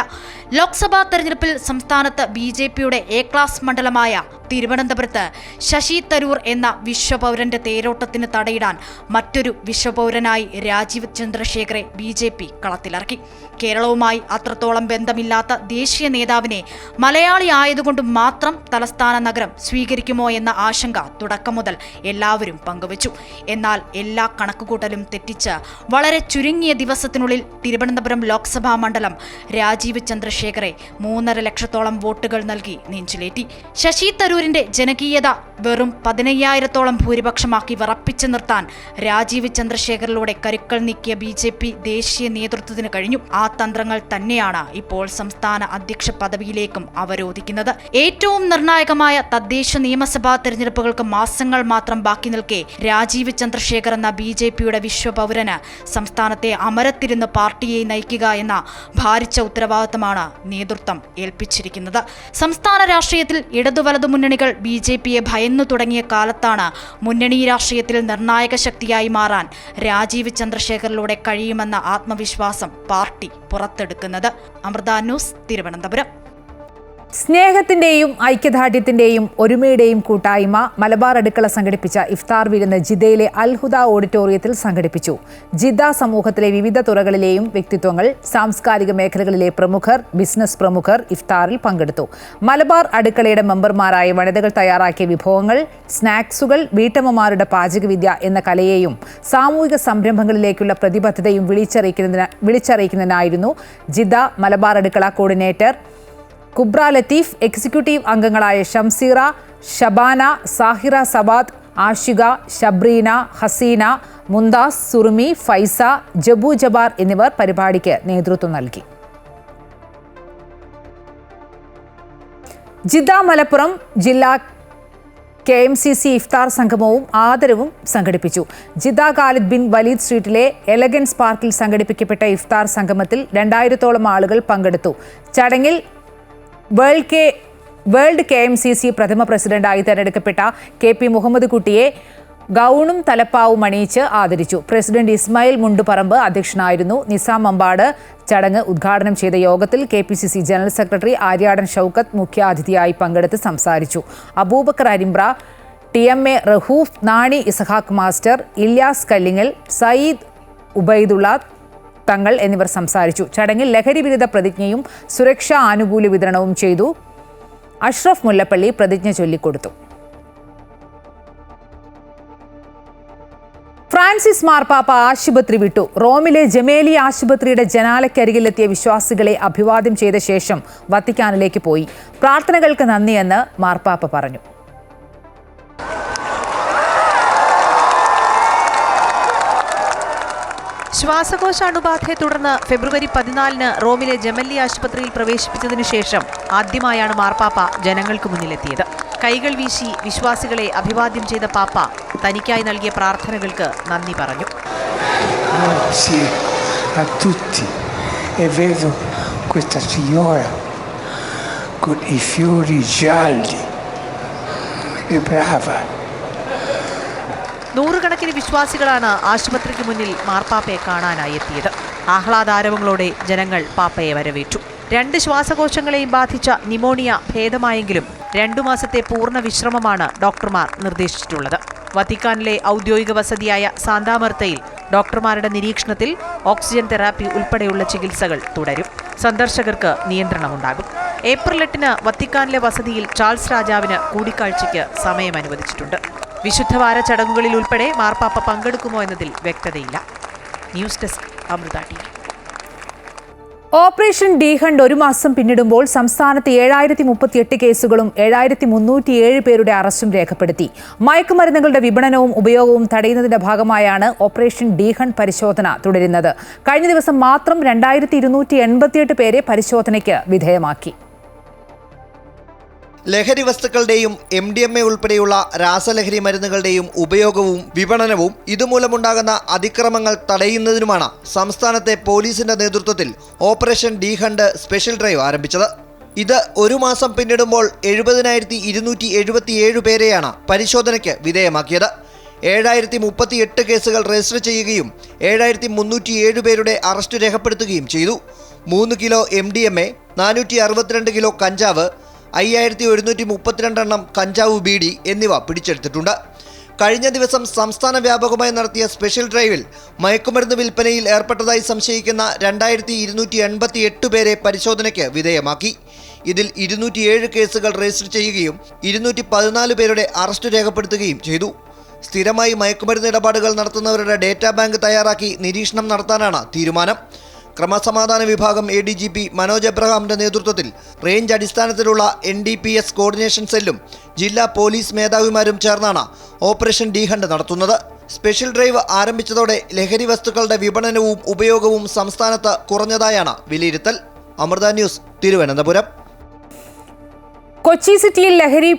ലോക്സഭാ തെരഞ്ഞെടുപ്പിൽ സംസ്ഥാനത്ത് BJPയുടെ A ക്ലാസ് മണ്ഡലമായ തിരുവനന്തപുരത്ത് ശശി തരൂർ എന്ന വിശ്വപൗരന്റെ തേരോട്ടത്തിന് തടയിടാൻ മറ്റൊരു വിശ്വപൗരനായി രാജീവ് ചന്ദ്രശേഖറെ BJP കളത്തിലിറക്കി. കേരളവുമായി അത്രത്തോളം ബന്ധമില്ലാത്ത ദേശീയ നേതാവിനെ മലയാളി ആയതുകൊണ്ട് മാത്രം തലസ്ഥാന നഗരം സ്വീകരിക്കുമോ എന്ന ആശങ്ക തുടക്കം മുതൽ എല്ലാവരും പങ്കുവച്ചു. എന്നാൽ എല്ലാ കണക്കുകൂട്ടലും തെറ്റിച്ച് വളരെ ചുരുങ്ങിയ ദിവസത്തിനുള്ളിൽ തിരുവനന്തപുരം ലോക്സഭാ മണ്ഡലം രാജീവ് ചന്ദ്രശേഖറെ 3.5 ലക്ഷത്തോളം വോട്ടുകൾ നൽകി നെഞ്ചിലേറ്റി. ശശി തരൂരിന്റെ ജനകീയത വെറും 15,000-ഓളം ഭൂരിപക്ഷമാക്കി വിറപ്പിച്ചു നിർത്താൻ രാജീവ് ചന്ദ്രശേഖറിലൂടെ കരുക്കൾ നീക്കിയ BJP ദേശീയ നേതൃത്വത്തിന് കഴിഞ്ഞു. ആ തന്ത്രങ്ങൾ തന്നെയാണ് ഇപ്പോൾ സംസ്ഥാന അധ്യക്ഷ പദവിയിലേക്കും അവരോധിക്കുന്നത്. ഏറ്റവും നിർണായകമായ തദ്ദേശ നിയമസഭാ തെരഞ്ഞെടുപ്പുകൾക്ക് മാസങ്ങൾ മാത്രം ബാക്കി നിൽക്കെ രാജീവ് ചന്ദ്രശേഖർ എന്ന BJPയുടെ വിശ്വപൗരന് സംസ്ഥാനത്തെ അമരത്തിരുന്ന് പാർട്ടിയെ നയിക്കുക എന്ന ഭാരിച്ച ഉത്തരവാദിത്തമാണ് നേതൃത്വം ഏൽപ്പിച്ചിരിക്കുന്നത്. സംസ്ഥാന രാഷ്ട്രീയത്തിൽ ഇടതുവലതു മുന്നണികൾ BJPയെ ഭയന്നു തുടങ്ങിയ കാലത്താണ് മുന്നണി രാഷ്ട്രീയത്തിൽ നിർണായക ശക്തിയായി മാറാൻ രാജീവ് ചന്ദ്രശേഖറിലൂടെ കഴിയുമെന്ന ആത്മവിശ്വാസം പാർട്ടി പുറത്തെടുക്കുന്നത്. അമൃത ന്യൂസ്, തിരുവനന്തപുരം. സ്നേഹത്തിന്റെയും ഐക്യദാർഢ്യത്തിന്റെയും ഒരുമയുടെയും കൂട്ടായ്മ മലബാർ അടുക്കള സംഘടിപ്പിച്ച ഇഫ്താർ വിരുന്ന് ജിദ്ദയിലെ അൽഹുദ ഓഡിറ്റോറിയത്തിൽ സംഘടിപ്പിച്ചു. ജിദ്ദ സമൂഹത്തിലെ വിവിധ തുറകളിലെയും വ്യക്തിത്വങ്ങൾ, സാംസ്കാരിക മേഖലകളിലെ പ്രമുഖർ, ബിസിനസ് പ്രമുഖർ ഇഫ്താറിൽ പങ്കെടുത്തു. മലബാർ അടുക്കളയുടെ മെമ്പർമാരായ വനിതകൾ തയ്യാറാക്കിയ വിഭവങ്ങൾ, സ്നാക്സുകൾ, വീട്ടമ്മമാരുടെ പാചകവിദ്യ എന്ന കലയെയും സാമൂഹിക സംരംഭങ്ങളിലേക്കുള്ള പ്രതിബദ്ധതയും വിളിച്ചറിയിക്കുന്നതിനായിരുന്നു ജിദ്ദ മലബാർ അടുക്കള കോർഡിനേറ്റർ കുബ്ര ലത്തീഫ്, എക്സിക്യൂട്ടീവ് അംഗങ്ങളായ ഷംസീറ, ഷബാന, സാഹിറ സബാദ്, ആഷിക, ഷബ്രീന, ഹസീന, മുന്താസ്, സുറുമി, ഫൈസ, ജബു ജബാർ എന്നിവർ പരിപാടിക്ക് നേതൃത്വം നൽകി. ജിദ്ദ മലപ്പുറം ജില്ലാ KMCC ഇഫ്താർ സംഗമവും ആദരവും സംഘടിപ്പിച്ചു. ജിദ്ദ ഖാലിദ് ബിൻ വലീദ് സ്ട്രീറ്റിലെ എലഗൻസ് പാർക്കിൽ സംഘടിപ്പിക്കപ്പെട്ട ഇഫ്താർ സംഗമത്തിൽ 2000-ഓളം ആളുകൾ പങ്കെടുത്തു. ചടങ്ങിൽ വേൾഡ് KMCC പ്രഥമ പ്രസിഡന്റായി തെരഞ്ഞെടുക്കപ്പെട്ട KP മുഹമ്മദ് കുട്ടിയെ ഗൗണും തലപ്പാവും അണിയിച്ച് ആദരിച്ചു. പ്രസിഡന്റ് ഇസ്മായിൽ മുണ്ടുപറമ്പ് അധ്യക്ഷനായിരുന്നു. നിസാം അമ്പാട് ചടങ്ങ് ഉദ്ഘാടനം ചെയ്ത യോഗത്തിൽ KPCC general secretary Aryadan Shoukath മുഖ്യാതിഥിയായി പങ്കെടുത്ത് സംസാരിച്ചു. അബൂബക്കർ അരിമ്പ്ര, TMA റഹൂഫ്, നാണി ഇസഹാഖ് മാസ്റ്റർ, ഇല്യാസ് കല്ലിങ്ങൽ, സയ്യിദ് ഉബൈദുള്ള തങ്ങൾ എന്നിവർ സംസാരിച്ചു. ചടങ്ങിൽ ലഹരി വിരുദ്ധ പ്രതിജ്ഞയും സുരക്ഷാ ആനുകൂല്യ വിതരണവും ചെയ്തു. അഷ്റഫ് മുല്ലപ്പള്ളി പ്രതിജ്ഞ ചൊല്ലിക്കൊടുത്തു. ഫ്രാൻസിസ് മാർപ്പാപ്പ ആശുപത്രി വിട്ടു. റോമിലെ ജമേലി ആശുപത്രിയുടെ ജനാലയ്ക്കരികിലെത്തിയ വിശ്വാസികളെ അഭിവാദ്യം ചെയ്ത ശേഷം വത്തിക്കാനിലേക്ക് പോയി. പ്രാർത്ഥനകൾക്ക് നന്ദിയെന്ന് മാർപ്പാപ്പ പറഞ്ഞു. ശ്വാസകോശ അണുബാധയെ തുടർന്ന് ഫെബ്രുവരി 14 റോമിലെ ജമല്ലി ആശുപത്രിയിൽ പ്രവേശിപ്പിച്ചതിനു ശേഷം ആദ്യമായാണ് മാർപ്പാപ്പ ജനങ്ങൾക്ക് മുന്നിലെത്തിയത്. കൈകൾ വീശി വിശ്വാസികളെ അഭിവാദ്യം ചെയ്ത പാപ്പ തനിക്കായി നൽകിയ പ്രാർത്ഥനകൾക്ക് നന്ദി പറഞ്ഞു. നൂറുകണക്കിന് വിശ്വാസികളാണ് ആശുപത്രിക്ക് മുന്നിൽ മാർപ്പാപ്പയെ കാണാനായി എത്തിയത്. ആഹ്ലാദാരവങ്ങളോടെ ജനങ്ങൾ പാപ്പയെ വരവേറ്റു. 2 ശ്വാസകോശങ്ങളെയും ബാധിച്ച നിമോണിയ ഭേദമായെങ്കിലും 2 മാസത്തെ പൂർണ്ണ വിശ്രമമാണ് ഡോക്ടർമാർ നിർദ്ദേശിച്ചിട്ടുള്ളത്. വത്തിക്കാനിലെ ഔദ്യോഗിക വസതിയായ സാന്താമർത്തയിൽ ഡോക്ടർമാരുടെ നിരീക്ഷണത്തിൽ ഓക്സിജൻ തെറാപ്പി ഉൾപ്പെടെയുള്ള ചികിത്സകൾ തുടരും. സന്ദർശകർക്ക് നിയന്ത്രണമുണ്ടാകും. ഏപ്രിൽ 8 വത്തിക്കാനിലെ വസതിയിൽ ചാൾസ് രാജാവിന് കൂടിക്കാഴ്ചയ്ക്ക് സമയം അനുവദിച്ചിട്ടുണ്ട്. വിശുദ്ധവാര ചടങ്ങുകളിൽ ഉൾപ്പെടെ മാർപ്പാപ്പ പങ്കെടുക്കുമോ എന്നതിൽ വ്യക്തതയില്ല. News desk Amrita TV. Operation D hunt 1 മാസം പിന്നിടുമ്പോൾ സംസ്ഥാനത്ത് 7038 കേസുകളും 7307 പേരുടെ അറസ്റ്റും രേഖപ്പെടുത്തി. മയക്കുമരുന്നുകളുടെ വിപണനവും ഉപയോഗവും തടയുന്നതിന്റെ ഭാഗമായാണ് ഓപ്പറേഷൻ ഡി ഹണ്ട് പരിശോധന തുടരുന്നത്. കഴിഞ്ഞ ദിവസം മാത്രം 2288 പേരെ പരിശോധനയ്ക്ക് വിധേയമാക്കി. ലഹരി വസ്തുക്കളുടെയും MDMA ഉൾപ്പെടെയുള്ള രാസലഹരി മരുന്നുകളുടെയും ഉപയോഗവും വിപണനവും ഇതുമൂലമുണ്ടാകുന്ന അതിക്രമങ്ങൾ തടയുന്നതിനുമാണ് സംസ്ഥാനത്തെ പോലീസിന്റെ നേതൃത്വത്തിൽ operation D hunt special drive ആരംഭിച്ചത്. ഇത് 1 മാസം പിന്നിടുമ്പോൾ 70277 പേരെയാണ് പരിശോധനയ്ക്ക് വിധേയമാക്കിയത്. 7038 കേസുകൾ രജിസ്റ്റർ ചെയ്യുകയും 7307 പേരുടെ അറസ്റ്റ് രേഖപ്പെടുത്തുകയും ചെയ്തു. 3 കിലോ MDMA, 462 കിലോ കഞ്ചാവ്, 5132 എണ്ണം കഞ്ചാവ് ബീഡി എന്നിവ പിടിച്ചെടുത്തിട്ടുണ്ട്. കഴിഞ്ഞ ദിവസം സംസ്ഥാന വ്യാപകമായി നടത്തിയ സ്പെഷ്യൽ ഡ്രൈവിൽ മയക്കുമരുന്ന് വിൽപ്പനയിൽ ഏർപ്പെട്ടതായി സംശയിക്കുന്ന 2288 പേരെ പരിശോധനയ്ക്ക് വിധേയമാക്കി. ഇതിൽ 207 കേസുകൾ രജിസ്റ്റർ ചെയ്യുകയും 214 പേരുടെ അറസ്റ്റ് രേഖപ്പെടുത്തുകയും ചെയ്തു. സ്ഥിരമായി മയക്കുമരുന്ന് ഇടപാടുകൾ നടത്തുന്നവരുടെ ഡേറ്റാ ബാങ്ക് തയ്യാറാക്കി നിരീക്ഷണം നടത്താനാണ് തീരുമാനം. ക്രമസമാധാന വിഭാഗം ADGP മനോജ് എബ്രഹാമിന്റെ നേതൃത്വത്തിൽ റേഞ്ച് അടിസ്ഥാനത്തിലുള്ള NDPS കോർഡിനേഷൻ സെല്ലും ജില്ലാ പോലീസ് മേധാവിമാരും ചേർന്നാണ് ഓപ്പറേഷൻ ഡി ഹണ്ട് നടത്തുന്നത്. സ്പെഷ്യൽ ഡ്രൈവ് ആരംഭിച്ചതോടെ ലഹരി വസ്തുക്കളുടെ വിപണനവും ഉപയോഗവും സംസ്ഥാനത്ത് കുറഞ്ഞതായാണ് വിലയിരുത്തൽ. അമൃത ന്യൂസ്, തിരുവനന്തപുരം. കൊച്ചി സിറ്റിയിൽ ലഹരി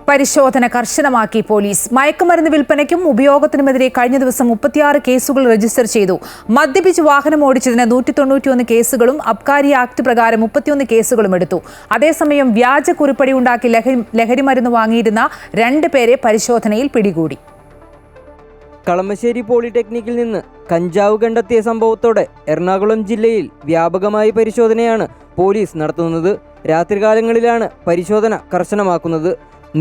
പരിശോധന കർശനമാക്കി പോലീസ്. മയക്കുമരുന്ന് വിൽപ്പനയ്ക്കും ഉപയോഗത്തിനുമെതിരെ കഴിഞ്ഞ ദിവസം 36 കേസുകൾ രജിസ്റ്റർ ചെയ്തു. മദ്യപിച്ച് വാഹനം ഓടിച്ചതിന് 191 കേസുകളും അബ്കാരി ആക്ട് പ്രകാരം 31 കേസുകളും എടുത്തു. അതേസമയം വ്യാജ കുറിപ്പടി ഉണ്ടാക്കി ലഹരിമരുന്ന് വാങ്ങിയിരുന്ന 2 പേരെ പരിശോധനയിൽ പിടികൂടി. കളമശ്ശേരി പോളിടെക്നിക്കിൽ നിന്ന് കഞ്ചാവ് കണ്ടെത്തിയ സംഭവത്തോടെ എറണാകുളം ജില്ലയിൽ വ്യാപകമായ പരിശോധനയാണ് പോലീസ് നടത്തുന്നത്. രാത്രികാലങ്ങളിലാണ് പരിശോധന കർശനമാക്കുന്നത്.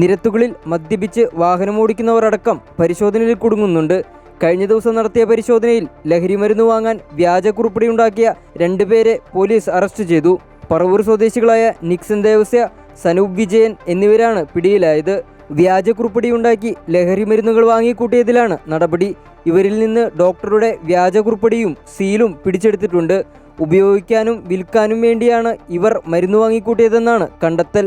നിരത്തുകളിൽ മദ്യപിച്ച് വാഹനമോടിക്കുന്നവരടക്കം പരിശോധനയിൽ കുടുങ്ങുന്നുണ്ട്. കഴിഞ്ഞ ദിവസം നടത്തിയ പരിശോധനയിൽ ലഹരിമരുന്ന് വാങ്ങാൻ വ്യാജക്കുറിപ്പടിയുണ്ടാക്കിയ 2 പേരെ പോലീസ് അറസ്റ്റ് ചെയ്തു. പറവൂർ സ്വദേശികളായ നിക്സൺ ദേവസ്യ, സനൂപ് വിജയൻ എന്നിവരാണ് പിടിയിലായത്. വ്യാജക്കുറിപ്പടിയുണ്ടാക്കി ലഹരിമരുന്നുകൾ വാങ്ങിക്കൂട്ടിയതിലാണ് നടപടി. ഇവരിൽ നിന്ന് ഡോക്ടറുടെ വ്യാജക്കുറിപ്പടിയും സീലും പിടിച്ചെടുത്തിട്ടുണ്ട്. ഉപയോഗിക്കാനും വിൽക്കാനും വേണ്ടിയാണ് ഇവർ മരുന്ന് വാങ്ങിക്കൂട്ടിയതെന്നാണ് കണ്ടെത്തൽ.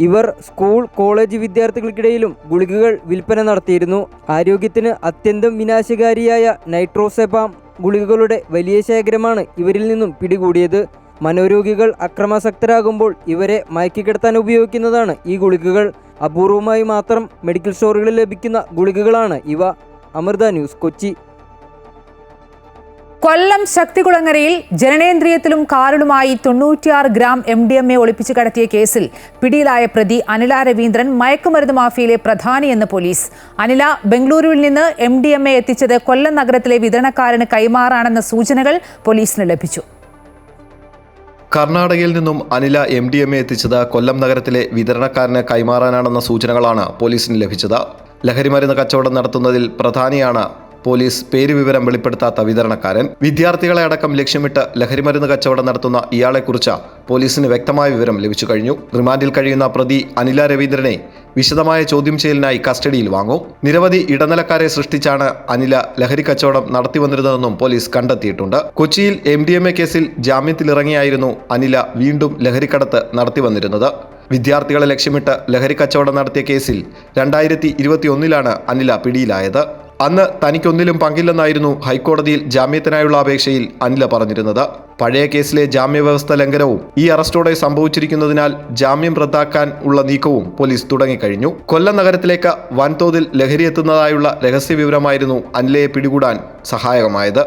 ഇവർ സ്കൂൾ, കോളേജ് വിദ്യാർത്ഥികൾക്കിടയിലും ഗുളികകൾ വിൽപ്പന നടത്തിയിരുന്നു. ആരോഗ്യത്തിന് അത്യന്തം വിനാശകാരിയായ നൈട്രോസെപാം ഗുളികകളുടെ വലിയ ശേഖരമാണ് ഇവരിൽ നിന്നും പിടികൂടിയത്. മനോരോഗികൾ അക്രമാസക്തരാകുമ്പോൾ ഇവരെ മയക്കിക്കിടത്താൻ ഉപയോഗിക്കുന്നതാണ് ഈ ഗുളികകൾ. അപൂർവമായി മാത്രം മെഡിക്കൽ സ്റ്റോറുകളിൽ ലഭിക്കുന്ന ഗുളികകളാണ് ഇവ. അമൃത ന്യൂസ്, കൊച്ചി. കൊല്ലം ശക്തികുളങ്ങരയിൽ ജനനേന്ദ്രിയത്തിലും കാറിലുമായി 96 ഗ്രാം MDMA ഒളിപ്പിച്ചു കടത്തിയ കേസിൽ പിടിയിലായ പ്രതി അനില രവീന്ദ്രൻ മയക്കുമരുന്ന് മാഫിയയിലെ പ്രധാനിയെന്ന് പോലീസ്. അനില ബംഗളൂരുവിൽ നിന്ന് MDMA എത്തിച്ചത് കൊല്ലം നഗരത്തിലെ വിതരണക്കാരന് കൈമാറാണെന്ന സൂചനകൾ പോലീസിന് ലഭിച്ചു. കർണാടകയിൽ നിന്നും അനില MDMA എത്തിച്ചത് കൊല്ലം നഗരത്തിലെ വിതരണക്കാരന് കൈമാറാനാണെന്ന സൂചനകളാണ് പോലീസിന് ലഭിച്ചത്. ലഹരിമരുന്ന് കച്ചവടം നടത്തുന്നതിൽ പ്രധാനിയാണ് പോലീസ് പേരുവിവരം വെളിപ്പെടുത്താത്ത വിതരണക്കാരൻ. വിദ്യാർത്ഥികളെ അടക്കം ലക്ഷ്യമിട്ട് ലഹരിമരുന്ന് കച്ചവടം നടത്തുന്ന ഇയാളെക്കുറിച്ച് പോലീസിന് വ്യക്തമായ വിവരം ലഭിച്ചു കഴിഞ്ഞു. റിമാൻഡിൽ കഴിയുന്ന പ്രതി അനില രവീന്ദ്രനെ വിശദമായ ചോദ്യം ചെയ്യലിനായി കസ്റ്റഡിയിൽ വാങ്ങും. നിരവധി ഇടനിലക്കാരെ സൃഷ്ടിച്ചാണ് അനില ലഹരി കച്ചവടം നടത്തിവന്നിരുന്നതെന്നും പോലീസ് കണ്ടെത്തിയിട്ടുണ്ട്. കൊച്ചിയിൽ MDMA കേസിൽ ജാമ്യത്തിലിറങ്ങിയായിരുന്നു അനില വീണ്ടും ലഹരിക്കടത്ത് നടത്തിവന്നിരുന്നത്. വിദ്യാർത്ഥികളെ ലക്ഷ്യമിട്ട് ലഹരി കച്ചവടം നടത്തിയ കേസിൽ 2021 അനില പിടിയിലായത്. അന്ന് തനിക്കൊന്നിലും പങ്കില്ലെന്നായിരുന്നു ഹൈക്കോടതിയിൽ ജാമ്യത്തിനായുള്ള അപേക്ഷയിൽ അനില പറഞ്ഞിരുന്നത്. പഴയ കേസിലെ ജാമ്യവ്യവസ്ഥ ലംഘനവും ഈ അറസ്റ്റോടെ സംഭവിച്ചിരിക്കുന്നതിനാൽ ജാമ്യം റദ്ദാക്കാൻ ഉള്ള നീക്കവും പോലീസ് തുടങ്ങിക്കഴിഞ്ഞു. കൊല്ലം നഗരത്തിലേക്ക് വൻതോതിൽ ലഹരി എത്തുന്നതായുള്ള രഹസ്യവിവരമായിരുന്നു അനിലയെ പിടികൂടാൻ സഹായകമായത്.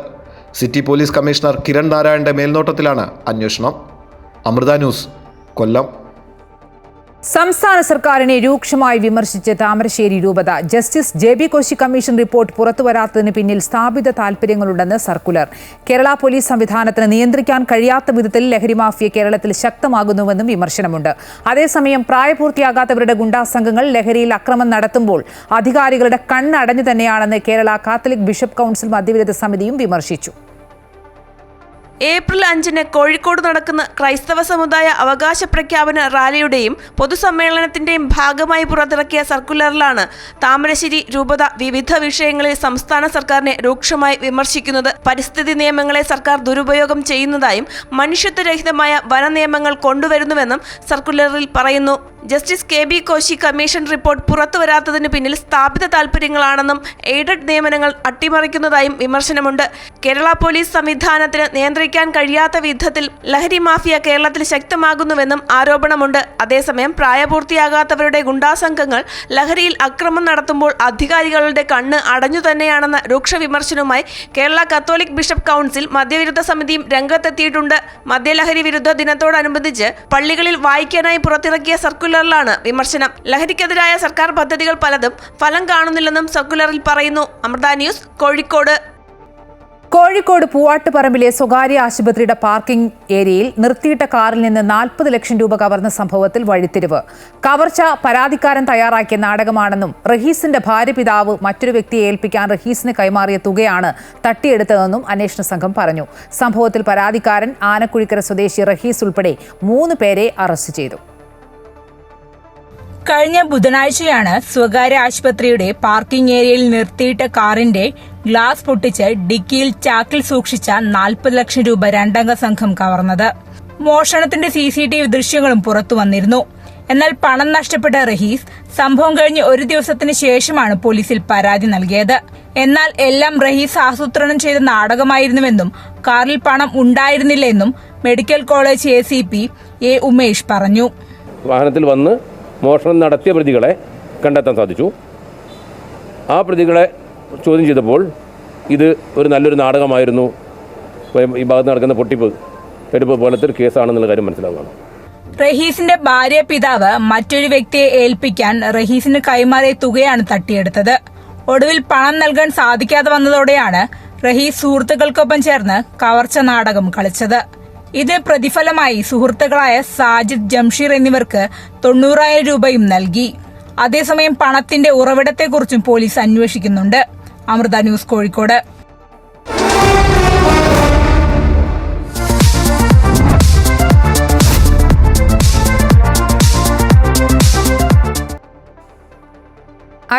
സിറ്റി പോലീസ് കമ്മീഷണർ കിരൺ നാരായണന്റെ മേൽനോട്ടത്തിലാണ് അന്വേഷണം. അമൃത ന്യൂസ്, കൊല്ലം. സംസ്ഥാന സർക്കാരിനെ രൂക്ഷമായി വിമർശിച്ച് താമരശ്ശേരി രൂപത. Justice JB Koshy commission report പുറത്തുവരാത്തതിന് പിന്നിൽ സ്ഥാപിത താൽപര്യങ്ങളുണ്ടെന്ന് സർക്കുലർ. കേരള പോലീസ് സംവിധാനത്തിന് നിയന്ത്രിക്കാൻ കഴിയാത്ത വിധത്തിൽ ലഹരി മാഫിയ കേരളത്തിൽ ശക്തമാകുന്നുവെന്നും വിമർശനമുണ്ട്. അതേസമയം പ്രായപൂർത്തിയാകാത്തവരുടെ ഗുണ്ടാസംഘങ്ങൾ ലഹരിയിൽ അക്രമം നടത്തുമ്പോൾ അധികാരികളുടെ കണ്ണടഞ്ഞു തന്നെയാണെന്ന് കേരള കാത്തലിക് ബിഷപ്പ് കൗൺസിൽ മദ്യവിരുദ്ധ സമിതിയും വിമർശിച്ചു. ഏപ്രിൽ 5 കോഴിക്കോട് നടക്കുന്ന ക്രൈസ്തവ സമുദായ അവകാശ പ്രഖ്യാപന റാലിയുടെയും പൊതുസമ്മേളനത്തിന്റെയും ഭാഗമായി പുറത്തിറക്കിയ സർക്കുലറിലാണ് താമരശ്ശേരി രൂപത വിവിധ വിഷയങ്ങളിൽ സംസ്ഥാന സർക്കാരിനെ രൂക്ഷമായി വിമർശിക്കുന്നത്. പരിസ്ഥിതി നിയമങ്ങളെ സർക്കാർ ദുരുപയോഗം ചെയ്യുന്നതായും മനുഷ്യത്വരഹിതമായ വനനിയമങ്ങൾ കൊണ്ടുവരുന്നുവെന്നും സർക്കുലറിൽ പറയുന്നു. Justice KB Koshy commission report പുറത്തുവരാത്തതിന് പിന്നിൽ സ്ഥാപിത താൽപര്യങ്ങളാണെന്നും എയ്ഡഡ് നിയമനങ്ങൾ അട്ടിമറിക്കുന്നതായും വിമർശനമുണ്ട്. കേരള പോലീസ് സംവിധാനത്തിന് നിയന്ത്രിക്കാൻ കഴിയാത്ത വിധത്തിൽ ലഹരി മാഫിയ കേരളത്തിൽ ശക്തമാകുന്നുവെന്നും ആരോപണമുണ്ട്. അതേസമയം പ്രായപൂർത്തിയാകാത്തവരുടെ ഗുണ്ടാസംഘങ്ങൾ ലഹരിയിൽ അക്രമം നടത്തുമ്പോൾ അധികാരികളുടെ കണ്ണ് അടഞ്ഞു തന്നെയാണെന്ന രൂക്ഷ വിമർശനവുമായി കേരള കത്തോലിക് ബിഷപ്പ് കൗൺസിൽ മദ്യവിരുദ്ധ സമിതിയും രംഗത്തെത്തിയിട്ടുണ്ട്. മദ്യലഹരി വിരുദ്ധ ദിനത്തോടനുബന്ധിച്ച് പള്ളികളിൽ വായിക്കാനായി പുറത്തിറക്കിയ സർക്കുലറിലാണ് വിമർശനം. ലഹരിക്കെതിരായ സർക്കാർ പദ്ധതികൾ പലതും ഫലം കാണുന്നില്ലെന്നും സർക്കുലറിൽ പറയുന്നു. അമൃത ന്യൂസ്, കോഴിക്കോട്. കോഴിക്കോട് പൂവാട്ടുപറമ്പിലെ സ്വകാര്യ ആശുപത്രിയുടെ പാർക്കിംഗ് ഏരിയയിൽ നിർത്തിയിട്ട കാറിൽ നിന്ന് 40 ലക്ഷം രൂപ കവർന്ന സംഭവത്തിൽ വഴിത്തിരിവ്. കവർച്ച പരാതിക്കാരൻ തയ്യാറാക്കിയ നാടകമാണെന്നും റഹീസിന്റെ ഭാര്യ പിതാവ് മറ്റൊരു വ്യക്തിയെ ഏൽപ്പിക്കാൻ റഹീസിന് കൈമാറിയ തുകയാണ് തട്ടിയെടുത്തതെന്നും അന്വേഷണ സംഘം പറഞ്ഞു. സംഭവത്തിൽ പരാതിക്കാരൻ ആനക്കുഴിക്കര സ്വദേശി റഹീസ് ഉൾപ്പെടെ 3 പേരെ അറസ്റ്റ് ചെയ്തു. കഴിഞ്ഞ ബുധനാഴ്ചയാണ് സ്വകാര്യ ആശുപത്രിയുടെ പാർക്കിംഗ് ഏരിയയിൽ നിർത്തിയിട്ട കാറിന്റെ ഗ്ലാസ് പൊട്ടിച്ച് ഡിക്കിയിൽ ചാക്കിൽ സൂക്ഷിച്ച 40 ലക്ഷം രൂപ 2 അംഗ സംഘം കവർന്നത്. മോഷണത്തിന്റെ CCTV ദൃശ്യങ്ങളും പുറത്തു വന്നിരുന്നു. എന്നാൽ പണം നഷ്ടപ്പെട്ട റഹീസ് സംഭവം കഴിഞ്ഞ് 1 ദിവസത്തിന് ശേഷമാണ് പോലീസിൽ പരാതി നൽകിയത്. എന്നാൽ എല്ലാം റഹീസ് ആസൂത്രണം ചെയ്ത നാടകമായിരുന്നുവെന്നും കാറിൽ പണം ഉണ്ടായിരുന്നില്ലെന്നും medical college ACP A Umesh പറഞ്ഞു. വാഹനത്തിൽ വന്ന് മോഷണം നടത്തിയ പ്രതികളെ കണ്ടെത്താൻ സാധിച്ചു. ആ പ്രതികളെ ചോദ്യം ചെയ്തപ്പോൾ ഇത് നല്ലൊരു നാടകമായിരുന്നു, ഈ ഭാഗത്ത് നടക്കുന്ന വെടിപ്പ് പോലത്തെ ഒരു കേസാണെന്നുള്ള കാര്യം മനസ്സിലാവുകയാണ്. റഹീസിന്റെ ഭാര്യ പിതാവ് മറ്റൊരു വ്യക്തിയെ ഏൽപ്പിക്കാൻ റഹീസിന് കൈമാറിയ തുകയാണ് തട്ടിയെടുത്തത്. ഒടുവിൽ പണം നൽകാൻ സാധിക്കാതെ വന്നതോടെയാണ് റഹീസ് സുഹൃത്തുക്കൾക്കൊപ്പം ചേർന്ന് കവർച്ച നാടകം കളിച്ചത്. ഇത് പ്രതിഫലമായി സുഹൃത്തുക്കളായ സാജിദ്, ജംഷീർ എന്നിവർക്ക് 90,000 രൂപയും നൽകി. അതേസമയം പണത്തിന്റെ ഉറവിടത്തെക്കുറിച്ചും പോലീസ് അന്വേഷിക്കുന്നുണ്ട്. അമൃത ന്യൂസ്, കോഴിക്കോട്.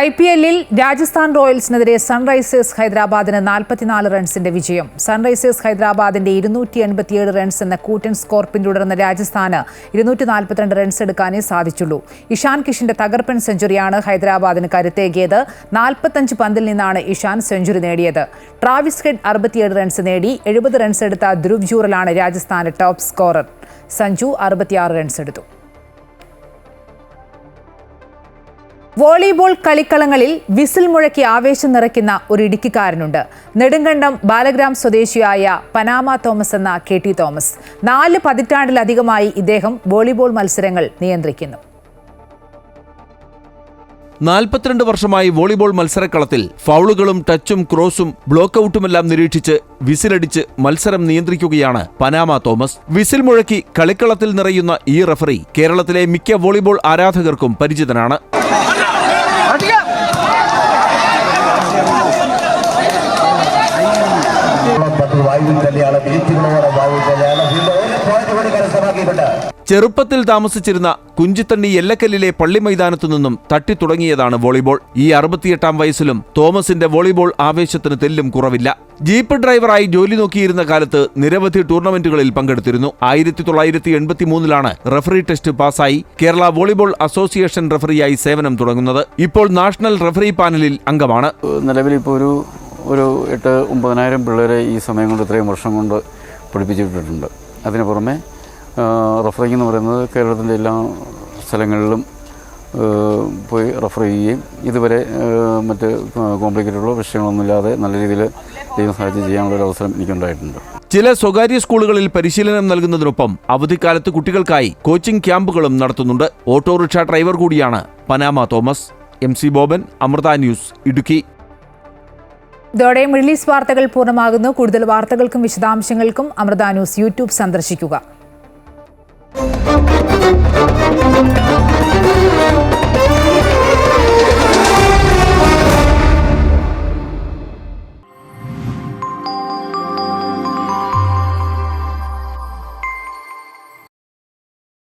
IPL-ൽ രാജസ്ഥാൻ റോയൽസിനെതിരെ സൺറൈസേഴ്സ് ഹൈദരാബാദിന് 44 റൺസിന്റെ വിജയം. സൺറൈസേഴ്സ് ഹൈദരാബാദിന്റെ 287 റൺസ് എന്ന കൂറ്റൻ സ്കോർ പിന്തുടർന്ന രാജസ്ഥാന് 242 റൺസ് എടുക്കാനേ സാധിച്ചുള്ളൂ. ഇഷാൻ കിഷന്റെ തകർപ്പൻ സെഞ്ചുറിയാണ് ഹൈദരാബാദിന് കരുത്തേകിയത്. 45 പന്തിൽ നിന്നാണ് ഇഷാൻ സെഞ്ചുറി നേടിയത്. ട്രാവിസ് ഹെഡ് 67 റൺസ് നേടി. 70 റൺസ് എടുത്ത ധ്രുവ് ജൂറലാണ് രാജസ്ഥാന്റെ ടോപ്പ് സ്കോറർ. സഞ്ജു 66 റൺസ് എടുത്തു. വോളിബോൾ കളിക്കളങ്ങളിൽ വിസിൽ മുഴക്കി ആവേശം നിറയ്ക്കുന്ന ഒരു ഇടുക്കിക്കാരനുണ്ട്. നെടുങ്കണ്ടം ബാലഗ്രാം സ്വദേശിയായ പനാമ തോമസ് എന്ന KT തോമസ്. 4 പതിറ്റാണ്ടിലധികമായി ഇദ്ദേഹം വോളിബോൾ മത്സരങ്ങൾ നിയന്ത്രിക്കുന്നു. 42 വർഷമായി വോളിബോൾ മത്സരക്കളത്തിൽ ഫൗളുകളും ടച്ചും ക്രോസും ബ്ലോക്ക് ഔട്ടുമെല്ലാം നിരീക്ഷിച്ച് വിസിലടിച്ച് മത്സരം നിയന്ത്രിക്കുകയാണ് പനാമ തോമസ്. വിസിൽ മുഴക്കി കളിക്കളത്തിൽ നിറയുന്ന ഈ റഫറി കേരളത്തിലെ മിക്ക വോളിബോൾ ആരാധകർക്കും പരിചിതനാണ്. ചെറുപ്പത്തിൽ താമസിച്ചിരുന്ന കുഞ്ചിത്തണ്ണി എല്ലക്കല്ലിലെ പള്ളി മൈതാനത്തു നിന്നും തട്ടിത്തുടങ്ങിയതാണ് വോളിബോൾ. ഈ 68-ാം വയസ്സിലും തോമസിന്റെ വോളിബോൾ ആവേശത്തിന് തെല്ലും കുറവില്ല. ജീപ്പ് ഡ്രൈവറായി ജോലി നോക്കിയിരുന്ന കാലത്ത് നിരവധി ടൂർണമെന്റുകളിൽ പങ്കെടുത്തിരുന്നു. 1983-ലാണ് റഫറി ടെസ്റ്റ് പാസായി കേരള വോളിബോൾ അസോസിയേഷൻ റഫറിയായി സേവനം തുടങ്ങുന്നത്. ഇപ്പോൾ നാഷണൽ റഫറി പാനലിൽ അംഗമാണ്. നിലവിൽ ഇപ്പോൾ ഒരു 8-9,000 പിള്ളേരെ ഈ സമയം കൊണ്ട് ഇത്രയും വർഷം കൊണ്ട് പഠിപ്പിച്ചിട്ടുണ്ട്. അതിന് പുറമെ റഫറിംഗ് എന്ന് പറയുന്നത് കേരളത്തിൻ്റെ എല്ലാ സ്ഥലങ്ങളിലും പോയി റഫർ ചെയ്യുകയും ഇതുവരെ മറ്റ് കോംപ്ലിക്കേറ്റഡുള്ള വിഷയങ്ങളൊന്നുമില്ലാതെ നല്ല രീതിയിൽ ദൈവം സഹായിച്ച് ചെയ്യാനുള്ളൊരു അവസരം എനിക്കുണ്ടായിട്ടുണ്ട്. ചില സ്വകാര്യ സ്കൂളുകളിൽ പരിശീലനം നൽകുന്നതിനൊപ്പം അവധിക്കാലത്ത് കുട്ടികൾക്കായി കോച്ചിംഗ് ക്യാമ്പുകളും നടത്തുന്നുണ്ട്. ഓട്ടോറിക്ഷ ഡ്രൈവർ കൂടിയാണ് Panama Thomas. MC Boban, Amrita News, Idukki. ഇതോടെ മിഡിൽ ഈസ്റ്റ് വാർത്തകൾ പൂർണ്ണമാകുന്നു. കൂടുതൽ വാർത്തകൾക്കും വിശദാംശങ്ങൾക്കും അമൃത ന്യൂസ് യൂട്യൂബ് സന്ദർശിക്കുക.